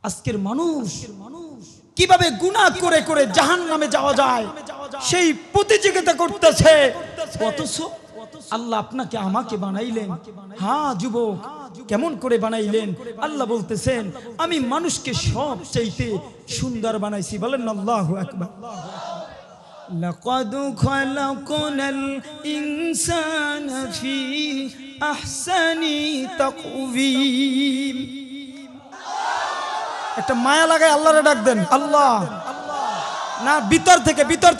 আজকের মানুষ কিভাবে গুনাহ করে করে জাহান্নামে যাওয়া যায় সেই প্রতিযোগিতা করতেছে। অথচ আল্লাহ আপনাকে আমাকে বানাইলেন, হ্যাঁ যুবক, কেমন করে বানাইলেন? আল্লাহ বলতেছেন আমি মানুষকে সব চাইতে সুন্দর বানাইছি। বলেন আল্লাহু আকবার। লাকাদ খালাকনাল ইনসানা ফি আহসানি তাকওয়িম। একটা মায়া লাগায় আল্লাহরে ডাক দেন, আল্লাহ। না, ভিতর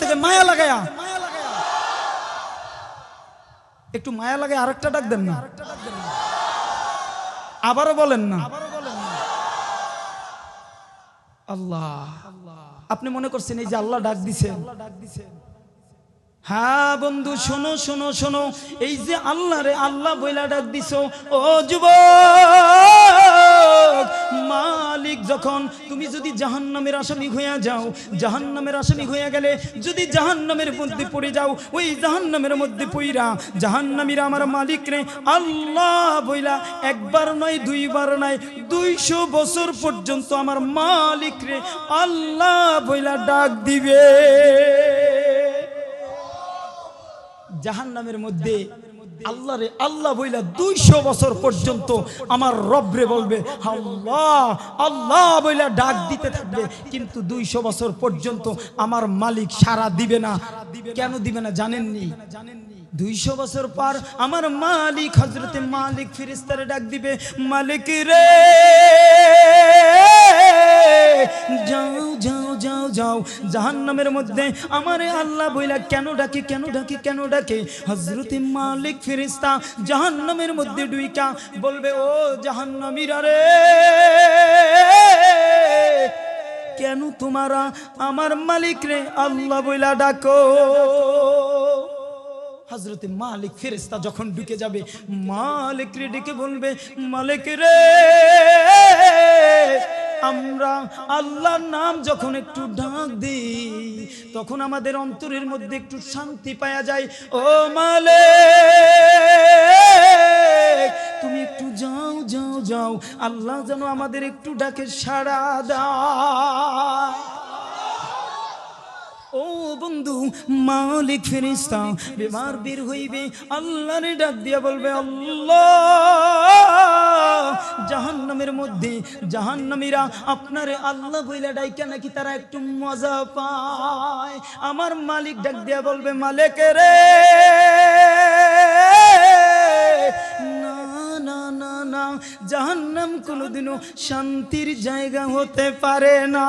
থেকে মায়া লাগায়া, একটু মায়া লাগায় আরেকটা ডাক দেন না, আবারও বলেন না আল্লাহ। আপনি মনে করছেন এই যে আল্লাহ ডাক দিছেন? হ্যাঁ বন্ধু, শোনো শোনো শোনো, এই যে আল্লাহ রে আল্লাহ বইলা ডাক দিছো, ও যুবক, মালিক যখন তুমি যদি জাহান্নামের আসামি হইয়া যাও, জাহান্নামের আসামি হইয়া গেলে যদি জাহান্নামের মধ্যে পড়ে যাও, ওই জাহান্নামের মধ্যে পইরা জাহান্নামীরা আমার মালিক রে আল্লাহ বইলা একবার নয় দুইবার নয় 200 বছর পর্যন্ত আমার মালিক রে আল্লাহ বইলা ডাক দিবে। জাহান্নামের মধ্যে আল্লাহ রে আল্লাহ বইলা 200 বছর পর্যন্ত আমার রবরে বলবে আল্লাহ আল্লাহ বইলা ডাক দিতে থাকবে, কিন্তু 200 বছর পর্যন্ত আমার মালিক সাড়া দিবে না। কেন দিবে না জানেননি? 200 বছর পর আমার মালিক হযরতে মালিক ফেরেশতারে ডাক দিবে, মালিক রে যাও যাও যাও যাও। জাহান্নামের মধ্যে আমারে আল্লাহ বইলা কেন ডাকে কেন ডাকে কেন ডাকে? হযরতে মালিক ফেরেশতা জাহান্নামের মধ্যে ডুইকা বলবে, ও জাহান্নামীরা রে, কেন তোমারা আমার মালিক রে আল্লাহ বইলা ডাকো? হযরতে মালিক ফেরেশতা যখন ঢুকে যাবে, মালিক রে ডেকে বলবে, মালিক রে, আমরা আল্লাহর নাম যখন একটু ডাক দিই তখন আমাদের অন্তরের মধ্যে একটু শান্তি পাওয়া যায়। ও মালিক, তুমি একটু যাও যাও যাও, আল্লাহ যেন আমাদের একটু ডাকে সাড়া দাও। ও বন্ধু, মালিক ফেরেশতা বেমার বের হইবে, আল্লাহরে ডাক দিয়া বলবে, আল্লাহ, জাহান্নামের মধ্যে জাহান্নামীরা আপনারে আল্লাহ বইলা ডাইকা নাকি তারা একটু মজা পায়। আমার মালিক ডাক দিয়া বলবে, মালিক রে, না না না না, জাহান্নাম কোনোদিনও শান্তির জায়গা হতে পারে না।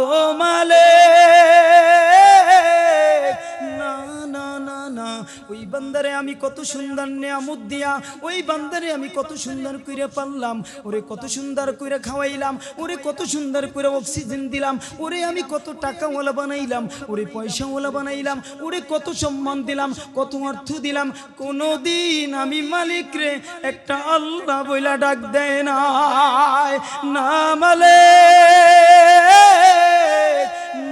ও মালিক, না না না না, ওই বান্দারে আমি কত সুন্দর নিয়ামত দিয়া, ওই বান্দারে আমি কত সুন্দর কইরা পাললাম, ওরে কত সুন্দর কইরা খাওয়াইলাম, ওরে কত সুন্দর কইরা অক্সিজেন দিলাম, ওরে আমি কত টাকাওয়ালা বানাইলাম, ওরে পয়সাওয়ালা বানাইলাম, ওরে কত সম্মান দিলাম, কত অর্থ দিলাম, কোনদিন আমি মালিক রে একটা আল্লাহ বইলা ডাক দেয় না। না মালিক,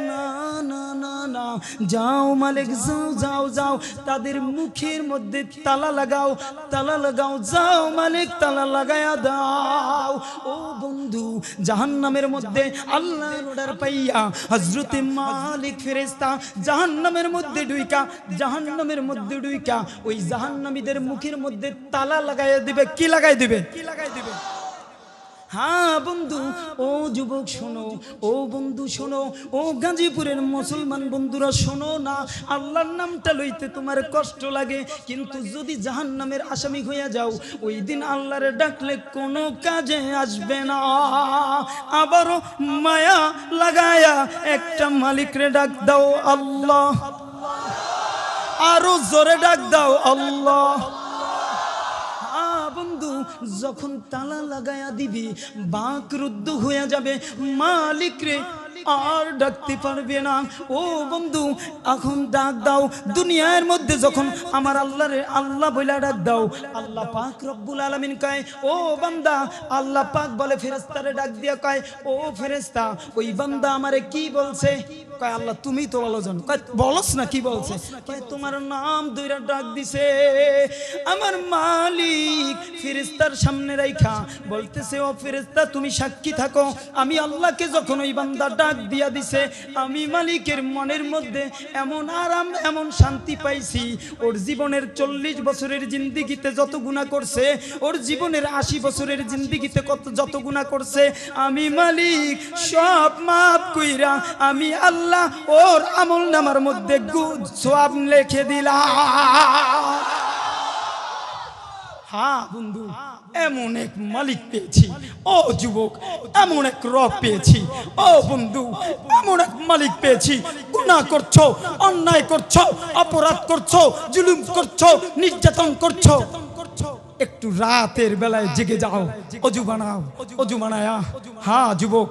না না না না, যাও মালিক, যাও যাও যাও, তাদের মুখের মধ্যে তালা লাগাও, তালা লাগাও, যাও মালিক, তালা লাগায়া দাও। ও বন্ধু, জাহান্নামের মধ্যে আল্লাহর অর্ডার পাইয়া হযরতে মালিক ফেরেশতা জাহান্নামের মধ্যে ঢুইকা, জাহান্নামের মধ্যে ঢুইকা ওই জাহান্নামীদের মুখের মধ্যে তালা লাগায়া দিবে। কি লাগাই দিবে? কি লাগাই দিবে? হ্যাঁ বন্ধু, ও যুবক শোনো, ও বন্ধু শোনো, ও গাজীপুরের মুসলমান বন্ধুরা শোনো না, আল্লাহর নামটা লইতে তোমার কষ্ট লাগে, কিন্তু যদি জাহান্নামের আসামি হইয়া যাও, ওই দিন আল্লাহরে ডাকলে কোনো কাজে আসবে না। আবারও মায়া লাগায়া একটা মালিকরে ডাক দাও, আল্লাহ। আরো জোরে ডাক দাও, আল্লাহ। বন্ধু, যখন তালা লাগায়া দিবি, বাঁক রুদ্ধ হয়ে যাবে, মালিক রে আর ডাকতে পারবে না। ও বন্ধু এখন ডাক দাও, দুনিয়ার মধ্যে যখন আমার আল্লাহ বইলা ডাক দাও, আল্লাহ পাক রব্বুল আলামিন কয় ও বান্দা, আল্লাহ পাক বলে ফেরেশতারে ডাক দিয়া কয় ও ফেরেশতা ওই বান্দা আমারে কি বলছে? কয় আল্লাহ তুমি তো বলো জানো। কয় বলস না কি বলছে? কয় তোমার নাম ধইরা ডাক দিছে। আমার মালিক ফেরেশতার সামনে রাইখা বলতেছে ও ফেরেশতা তুমি সাক্ষী থাকো, আমি আল্লাহকে যখন ওই বান্দা ডাক দিয়া দিছে, আমি মালিকের মনের মধ্যে এমন আরাম এমন শান্তি পাইছি। ওর জীবনের 40 বছরের জিন্দেগিতে যত গুনাহ করছে, ওর জীবনের 80 বছরের জিন্দেগিতে যত গুনাহ করছে, আমি মালিক সব মাফ কইরা আমি আল্লাহ ওর আমলনামার মধ্যে সওয়াব লিখে দিলাম। হ্যাঁ বন্ধু, এমন এক মালিক পেয়েছি। ও যুবক, এমন এক রব পেয়েছি। ও বন্ধু, এমন এক মালিক পেয়েছি। গুনাহ করছো, অন্যায় করছো, অপরাধ করছো, জুলুম করছো, নির্যাতন করছো, একটু রাতের বেলায় জেগে যাও, অজু বানাও, অজু বানায়া হ্যাঁ যুবক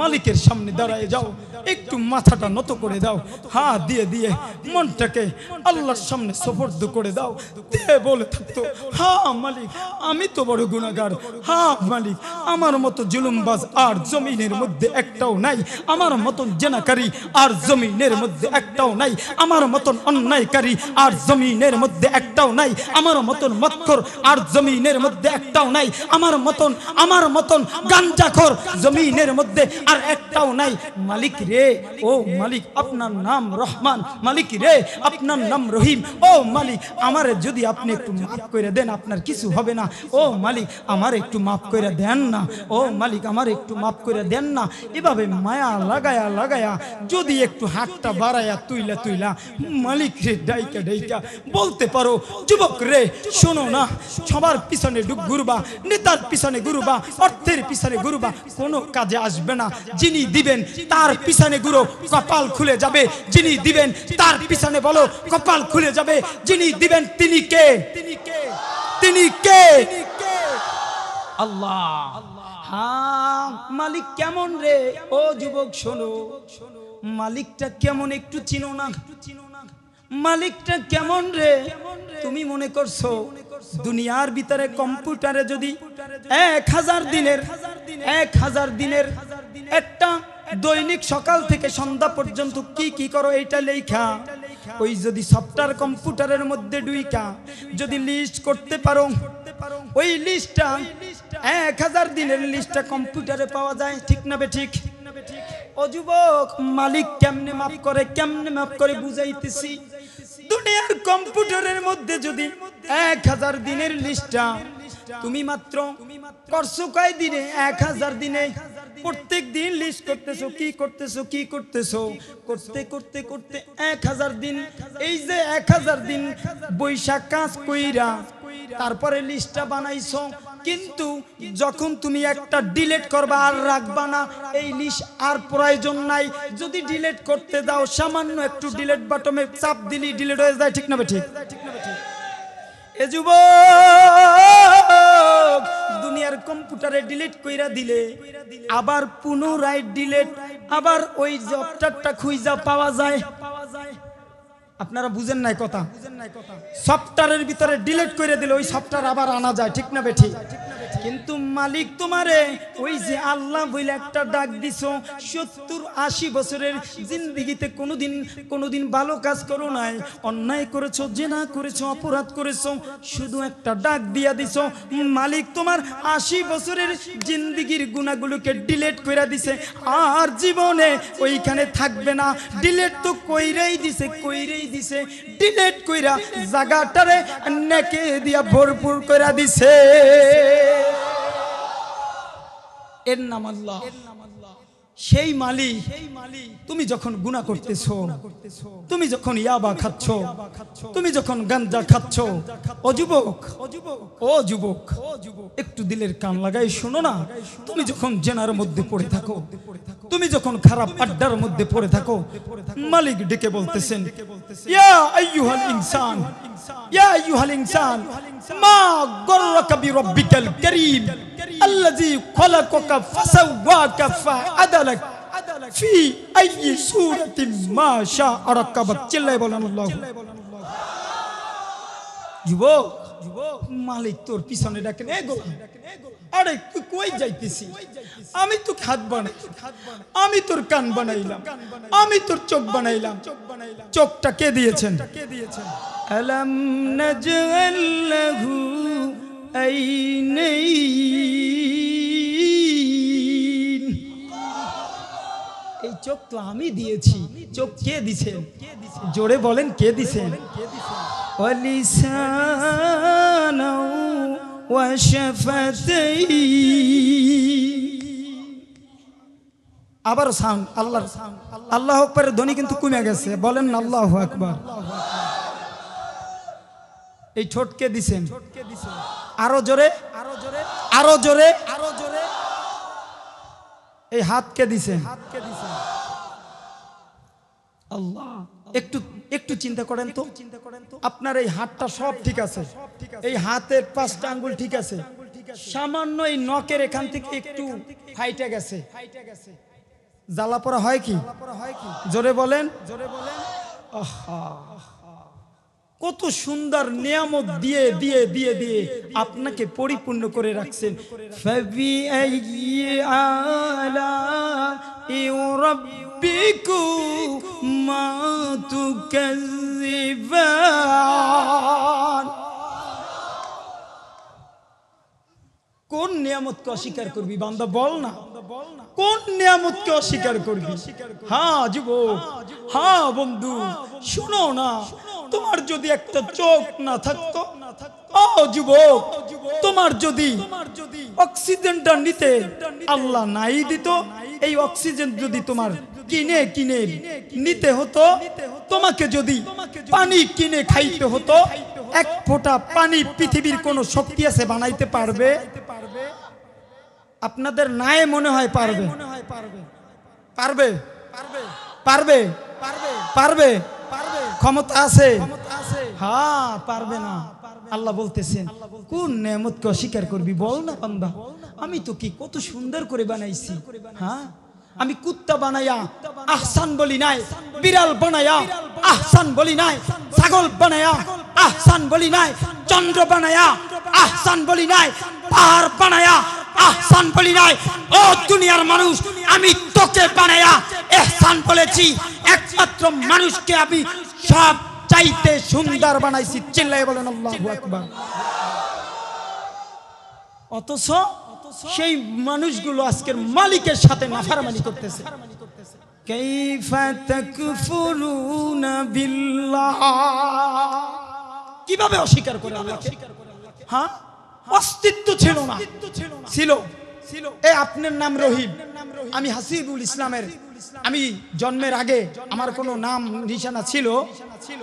মালিকের সামনে দাঁড়ায় যাও, একটু মাথাটা নত করে দাও, হ্যাঁ দিয়ে দিয়ে মনটাকে আল্লাহর সামনে সুপর্দ করে দাও। তে বলে থাকতো হ্যাঁ মালিক আমি তো বড় গুনাহগার, হ্যাঁ মালিক আমার মতো জুলুমবাজ আর জমিনের মধ্যে একটাও নাই, আমার মতন জেনাকারী আর জমিনের মধ্যে একটাও নাই, আমার মতন অন্যায়কারী আর জমিনের মধ্যে একটাও নাই, আমার মতন মক্কর আর জমিনের মধ্যে একটাও নাই, আমার মতন গাঞ্জাখোর জমিনের মধ্যে আর একটাও নাই। মালিক রে, ও মালিক আপনার নাম রহমান, মালিক রে আপনার নাম রহিম। ও মালিক আমারে যদি আপনি একটু মাফ করে দেন আপনার কিছু হবে না। ও মালিক আমার একটু মাফ করে দেন না, ও মালিক আমার একটু মাফ করে দেন না। এভাবে মায়া লাগায়া লাগায়া যদি একটু হাতটা বাড়ায়া তুইলা মালিক রে ডাইকা ডাইকা বলতে পারো যুবক রে শোনো না, সবার পিছনে ঘুরবা, নেতার পিছনে ঘুরবা, অর্থের পিছনে ঘুরবা, কোনো কাজে আসবে না। যিনি দিবেন তার পিছনে ঘুরো, কপাল খুলে যাবে। যিনি দিবেন তার পিছনে বলো, কপাল খুলে যাবে। যিনি দিবেন তিনি কে? তিনি কে? আল্লাহ। হ্যাঁ মালিক কেমন রে? ও যুবক শোনো, মালিকটা কেমন একটু চিনো না? মালিকটা কেমন রে? তুমি মনে করছো দুনিয়ার ভিতরে কম্পিউটারে যদি 1000 দিনের একটা দৈনিক সকাল থেকে সন্ধ্যা পর্যন্ত কি কি করো এইটা লেখা, ওই যদি সফটওয়্যার কম্পিউটারের মধ্যে ঢুইকা যদি লিস্ট করতে পারো, ওই লিস্টটা 1000 দিনের লিস্টটা কম্পিউটারে পাওয়া যায়, ঠিক না বে ঠিক? ও যুবক মালিক কেমনে মাফ করে, কেমনে মাফ করে বুঝাইতেছি। দুনিয়ার কম্পিউটারের মধ্যে যদি 1000 দিনের লিস্টটা তুমি মাত্র করছো কয় দিনে? 1000 দিনে। প্রত্যেক দিন লিস্ট করতেছো, কি করতেছো করতে করতে করতে 1000 দিন। এই যে 1000 দিন বৈশাখ কাজ কইরা তারপরে লিস্টটা বানাইছো, কিন্তু যখন তুমি একটা ডিলিট করবা আর রাখবা না, এই লিস্ট আর প্রয়োজন নাই। যদি ডিলিট করতে দাও সামান্য একটু ডিলিট বাটনে চাপ দিলি ডিলিট হয়ে যায়, ঠিক না ঠিক? এ যুবক দুনিয়ার কম্পিউটারে ডিলিট কইরা দিলে আবার পুনরায় ডিলিট, আবার ওই সফটওয়্যারটা খুঁজা পাওয়া যায়। আপনারা বুঝেন নাই কথা? সফটওয়্যারের ভিতরে ডিলিট করে দিলে ওই সফটওয়্যার আবার আনা যায়, ঠিক না বেঠি? কিন্তু মালিক তোমারে ওই যে আল্লাহ বলে একটা ডাক দিছো, 70-80 বছরের জিন্দেগিতে কোনোদিন ভালো কাজ করো নাই, অন্যায় করেছো, জেনা করেছো, অপরাধ করেছো, শুধু একটা ডাক দিয়া দিছো। মালিক তোমার 80 বছরের জিন্দেগির গুনাহগুলোকে ডিলিট করে দিছে, আর জীবনে ওইখানে থাকবে না। ডিলিট তো কইরেই দিছে, ডিলিট কইরা জায়গাটারে নেকে দিয়া ভরপুর কইরা দিছে। এর নাম আল্লাহ। সেই মালিক তুমি যখন গুনাহ করতেছো, তুমি যখন ইয়াবা খাচ্ছ, তুমি যখন গাঞ্জা খাচ্ছ, ও যুবক একটু দিলের কান লাগাই শোনো না। তুমি যখন জেনার মধ্যে পড়ে থাকো, তুমি যখন খারাপ আড্ডার মধ্যে পড়ে থাকো, মালিক ডেকে বলতেছেন ইয়া আইয়ুহাল ইনসান মা গররাকা বিরাব্বিকাল কারীম আল্লাযী খালাকাকা ফাসাওয়াকা ফাআদালাক। ফি আইয়ি সূরাতিন মা শাআ রাক্কাবাক। চিল্লায় বলেন আল্লাহু। যুবক, মালিক তোর পিছনে ডাকেন, এ গোলাম, আরে তুই কই যাইতেছিস? আমি তোকে হাত বানাই, আমি তোর কান বানাইলাম, আমি তোর চোখ বানাইলাম। চোখটা কে দিয়েছেন? আলাম নাজআল লাহু আইনাইন। এই চোখ তো আমি দিয়েছি। চোখ কে দিছেন? জোরে বলেন, কে দিছেন? ওয়ালিসানা ওয়া শাফাতাইন। আবার সাউন্ড, আল্লাহর আল্লাহু আকবারের ধ্বনি কিন্তু কমে গেছে, বলেন না আল্লাহু আকবার। এই ঠোঁট কে দিছেন? আরো জোরে, আরো জোরে, আরো জোরে, আরো জোরে। এই হাত কে দিছেন? আল্লাহ। একটু একটু চিন্তা করেন তো, আপনার এই হাতটা সব ঠিক আছে, এই হাতের 5টা আঙ্গুল ঠিক আছে, সামান্য এই নখের এখান থেকে একটু ফাইটে গেছে, জ্বালা পড়া হয় কি? জোরে বলেন, জোরে বলেন। আহা, কত সুন্দর নিয়ামত দিয়ে দিয়ে দিয়ে দিয়ে আপনাকে পরিপূর্ণ করে রাখছেন। ফাবি আইয়ি আলাই রাব্বিকুমা তুকাজ্জিবান। কোন নিয়ামতকে অস্বীকার করবি বান্দা? বল না, কোন নিয়ামতকে অস্বীকার করবি? হ্যাঁ যুবক, হ্যাঁ বন্ধু, শোনো না, তোমার যদি একটা চোখ না থাকতো, ও যুবক, তোমার যদি অক্সিজেনটা নিতে আল্লাহ নাই দিত, এই অক্সিজেন যদি তোমার কিনে কিনে নিতে হতো, তোমাকে যদি পানি কিনে খাইতে হতো, এক ফোঁটা পানি পৃথিবীর কোন শক্তি আছে বানাইতে পারবে? আপনাদের নাই মনে হয় পারবে? পারবে? পারবে? পারবে? ক্ষমতা আছে? হ্যাঁ, পারবে না। আল্লাহ বলতেছেন, কোন নেয়ামতকে অস্বীকার করবি? বল না বান্দা, আমি তো কি কত সুন্দর করে বানাইছি। হ্যাঁ, আমি কুত্তা বানায়া আহসান বলি নাই, বিড়াল বানায়া আহসান বলি নাই, ছাগল বানায়া আহসান বলি নাই, চন্দ্র বানায়া আহসান বলি নাই, পাহাড় বানায়া আহসান বলি নাই। ও দুনিয়ার মানুষ, আমি তোকে বানায়া ইহসান বলেছি। একমাত্র মানুষকে আমি সব চাইতে সুন্দর বানাইছি। চিল্লায়ে বলেন আল্লাহু আকবার। অথচ সেই মানুষগুলো আজকের মালিকের সাথে নাফরমানি করতেছে। কাইফা তাকফুরুনা বিল্লাহ, কিভাবে অস্বীকার করে আল্লাহকে? হ্যাঁ, অস্তিত্ব ছিল না, ছিল। এই আপনার নাম রহিম, আমি হাসিবুল ইসলামের, আমি জন্মের আগে আমার কোনো নাম নিশানা ছিল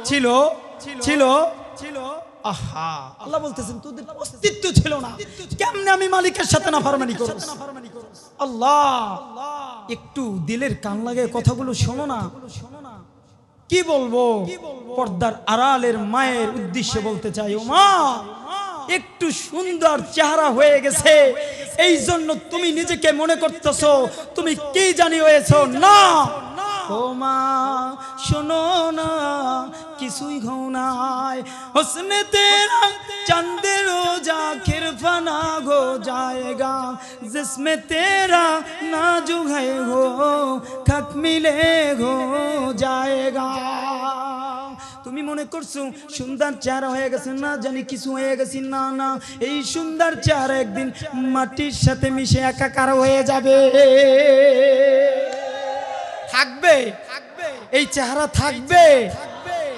ছিল ছিল ছিল আহা, আল্লাহ বলতেছেন তোদের অস্তিত্ব ছিল না, কেমনে আমি মালিকের সাথে নাফরমানি করব? আল্লাহ, একটু দিলের কান লাগে কথাগুলো শোনো না। কি বলবো? পর্দার আড়ালের মায়ের উদ্দেশ্যে বলতে চাই, ও মা, একটু সুন্দর চেহারা হয়ে গেছে, এই জন্য তুমি নিজেকে মনে করতেছো তুমি কি জানি হয়েছো। না ও মা, শোনো না, কিছুই হও নাই। হুসনে তেরা চাঁদে রোজা আখির ফানা हो जाएगा, जिसमें तेरा नाजुक है हो खत मिले हो जाएगा। তুমি মনে করছো সুন্দর চেহারা হয়ে গেছে, না জানি কিছু হয়ে গেছি। না না, এই সুন্দর চেহারা একদিন মাটির সাথে মিশে একাকার হয়ে যাবে। থাকবে, এই চেহারা থাকবে।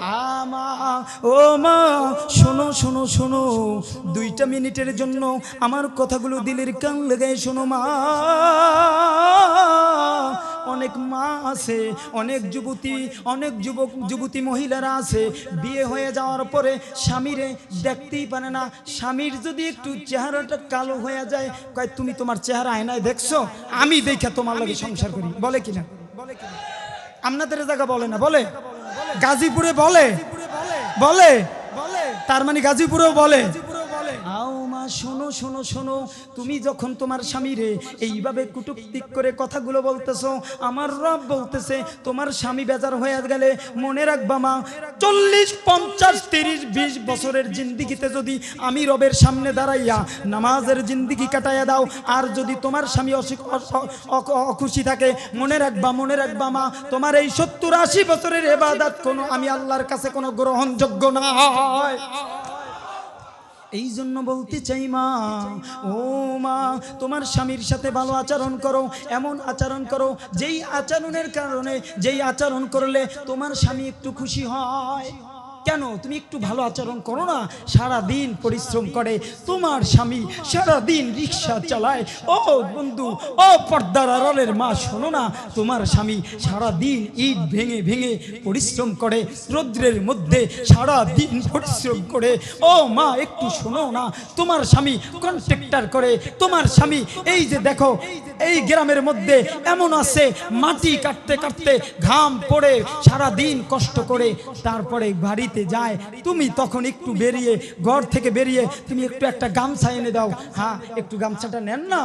আমা ও মা, শোনো শোনো শোনো, 2টা মিনিটের জন্য আমার কথাগুলো দিলের কান লাগায় শোনো মা। অনেক মা আছে, অনেক যুবতী, অনেক যুবক যুবতী মহিলারা আছে, বিয়ে হয়ে যাওয়ার পরে স্বামীরে দেখতেই পারে না। স্বামীর যদি একটু চেহারাটা কালো হয়ে যায়, কয় তুমি তোমার চেহারা আয়নায় দেখছো, আমি দেখে তোমার লাগে সংসার করি। বলে কিনা? আপনাদের জায়গা বলে না? বলে গাজীপুরে বলে, বলে, তার মানে গাজীপুরেও বলে। আও মা শোনো শোনো শোনো, তুমি যখন তোমার স্বামীরে এইভাবে কুটুক্তিক করে কথাগুলো বলতেছো, আমার রব বলতেছে তোমার স্বামী বেজার হয়ে গেলে মনে রাখবা মা, 40, 50, 30, 20 বছরের জিন্দিগিতে যদি আমি রবের সামনে দাঁড়াইয়া নামাজের জিন্দিগি কাটাইয়া দাও, আর যদি তোমার স্বামী অখুশি থাকে, মনে রাখবা মা, তোমার এই 70-80 বছরের ইবাদত কোনো আমি আল্লাহর কাছে কোনো গ্রহণযোগ্য না হয়। এই জন্য বলতে চাই মা, ও মা, তোমার স্বামীর সাথে ভালো আচরণ করো, এমন আচরণ করো যেই আচরণের কারণে, যেই আচরণ করলে তোমার স্বামী একটু খুশি হয়। কেন তুমি একটু ভালো আচরণ করো না? সারা দিন পরিশ্রম করে তোমার স্বামী, সারা দিন রিক্সা চালায়। ও বন্ধু, ও পর্দার আড়ালের মা, শোনো না, তোমার স্বামী সারা দিন ইট ভেঙে ভেঙে পরিশ্রম করে, রৌদ্রের মধ্যে সারা দিন পরিশ্রম করে। ও মা, একটু শোনো না, তোমার স্বামী কন্ট্রাক্টর করে, তোমার স্বামী এই যে দেখো এই গ্রামের মধ্যে এমন আছে মাটি কাটতে কাটতে ঘাম পড়ে সারা দিন কষ্ট করে তারপরে বাড়িতে যায়, তুমি তখন একটু বেরিয়ে ঘর থেকে বেরিয়ে তুমি একটু একটা গামছা এনে দাও। হ্যাঁ, একটু গামছাটা নেন না,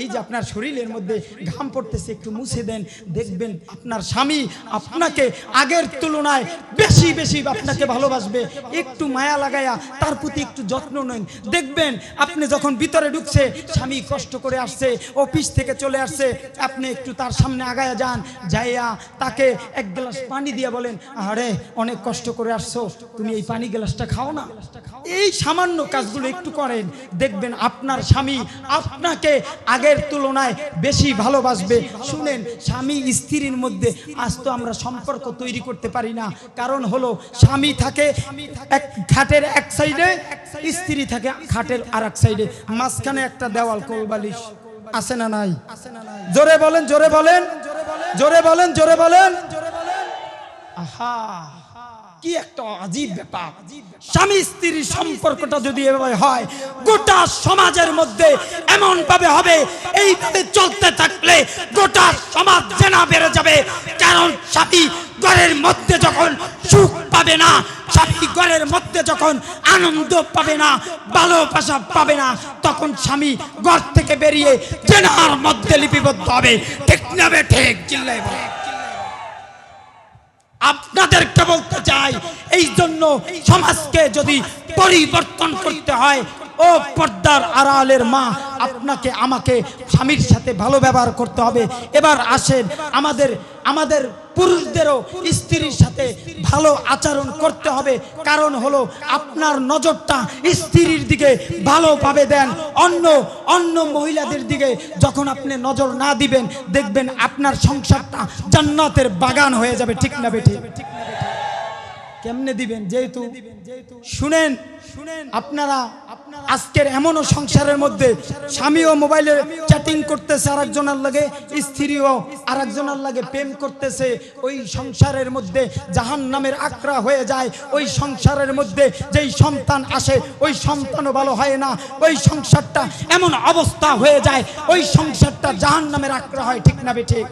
এই যে আপনার শরীরের মধ্যে ঘাম পড়তেছে একটু মুছে দেন, দেখবেন আপনার স্বামী আপনাকে আগের তুলনায় বেশি বেশি আপনাকে ভালোবাসবে। একটু মায়া লাগায়া তার প্রতি একটু যত্ন নেন, দেখবেন আপনি যখন ভিতরে ঢুকছে, স্বামী কষ্ট করে আসছে, অফিস থেকে চলে আসছে, আপনি একটু তার সামনে আগায়া যান, যাইয়া তাকে এক গ্লাস পানি দিয়ে বলেন, আরে অনেক কষ্ট করে আসছো, তুমি এই পানি গ্লাসটা খাও না। এই সামান্য কাজগুলো একটু করেন, দেখবেন আপনার স্বামী আপনাকে আগের তুলনায় বেশি ভালোবাসবে। শুনেন, স্বামী স্ত্রীর মধ্যে আজ তো আমরা সম্পর্ক তৈরি করতে পারি না, কারণ হলো স্বামী থাকে এক খাটের এক সাইডে, স্ত্রী থাকে খাটের আর এক সাইডে, মাঝখানে একটা দেওয়াল কোলবালিশ আছে না নাই? জোরে বলেন, জোরে বলেন, জোরে বলেন, জোরে বলেন। আহা, কি একটা আজীব ব্যাপার। স্বামী স্ত্রীর সম্পর্কটা যদি এভাবে হয়, গোটা সমাজের মধ্যে এমন ভাবে হবে, এইভাবে চলতে থাকলে গোটা সমাজ জেনা বেড়ে যাবে। কারণ স্বামী ঘরের মধ্যে যখন সুখ পাবে না, স্বামী ঘরের মধ্যে যখন আনন্দ পাবে না, ভালোবাসা পাবে না, তখন স্বামী ঘর থেকে বেরিয়ে জেনার মধ্যে লিপিবদ্ধ হবে। ঠিক না বে ঠিক? চিল্লাই বলে। আপনাদেরকে বলতে চাই, এই জন্য সমাজকে যদি পরিবর্তন করতে হয়, ও পর্দার আড়ালের মা, আপনাকে আমাকে স্বামীর সাথে ভালো ব্যবহার করতে হবে। এবার আসেন, আমাদের পুরুষদেরও স্ত্রীর সাথে ভালো আচরণ করতে হবে। কারণ হলো আপনার নজরটা স্ত্রীর দিকে ভালোভাবে দেন, অন্য মহিলাদের দিকে যখন আপনি নজর না দিবেন, দেখবেন আপনার সংসারটা জান্নাতের বাগান হয়ে যাবে। ঠিক না বেঠি? কেমনে দিবেন? যেহেতু শুনেন, আপনারা আজকের এমনও সংসারের মধ্যে স্বামীও মোবাইলে চ্যাটিং করতেছে আরেকজনের লাগে, স্ত্রীও আরেকজনের লাগে প্রেম করতেছে, ওই সংসারের মধ্যে জাহান্নামের আকরা হয়ে যায়। ওই সংসারের মধ্যে যেই সন্তান আসে, ওই সন্তানও ভালো হয় না, ওই সংসারটা এমন অবস্থা হয়ে যায়, ওই সংসারটা জাহান্নামের আকরা হয়। ঠিক না বেঠিক?